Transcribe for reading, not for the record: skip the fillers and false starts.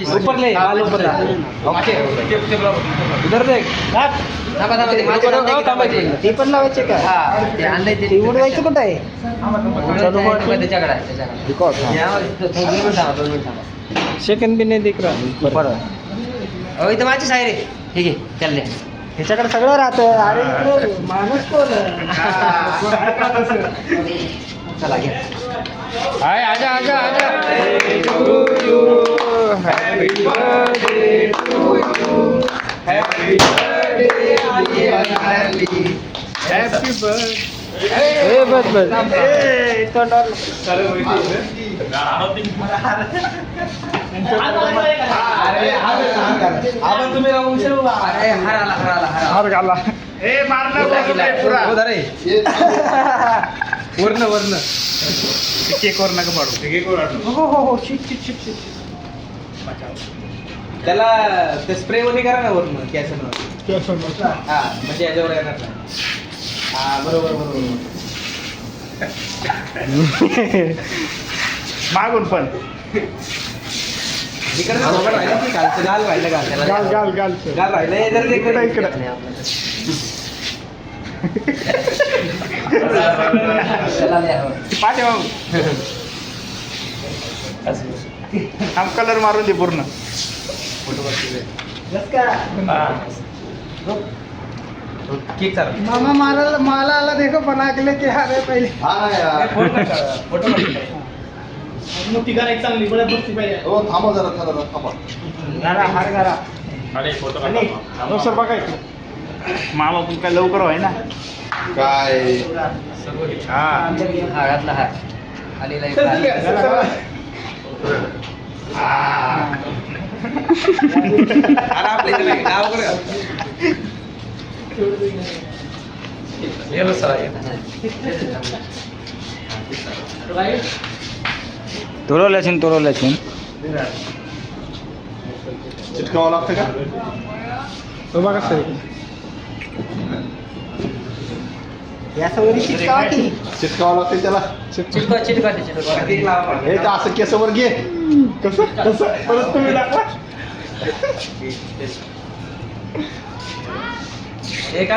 ऊपर ले माल ऊपर ले ओके इधर देख ते पण लावायचे का ते आणलंय ते उडवायचं कुठं आहे त्याच्याकडे सेकंड भी नाही दिख रहा ऊपर इथं माझीच आहे रे ठीक आहे चल ले ह्याच्याकडे सगळं राहतं अरे इकडे माणूस कोण चला घ्या हाय आजा आजा आजा happy birthday to you happy birthday happy birthday ए बस बस ए तोंडावर अरे आपण तुम्ही राहू शकता अरे हार घाला ए मारणार पुरा रे वर्ण वर्ण केक वर नका पाडू केक वर हो हो हो शिट शिट शिट शिट त्याला ते स्प्रे मध्ये करा ना वर्ण कॅसनवर हा म्हणजे याच्यावर येणार नाही हा बरोबर बरोबर मागून पण इकडे गाल राहिलं गाल गाल गाल गाल गाल राहिलं इधर इकडे इकडे पाठे भाऊ हम कलर मारून दे पूर्ण फोटो केक चालू मामा माला आला देखो बना के लेके आ रहे पहले हां यार फोटो मोठी गार एक चांगली बळत बसती पाहिजे हो थांबा जरा थांबा गारा हार गारा अरे फोटो काढा सर बघा मामा पण काय लवकर व्हाय ना काय हा हा घातला हा आलेला एक अरे आपल्या इथे नाव कर येलो सर तोरवल्याची चिटकावं लागतं का तो बघा सर याच्यावर चिटकावं लागतं त्याला चिटका हे तर असं केसावर घे कसं कसं परत तुम्ही दाखवा एक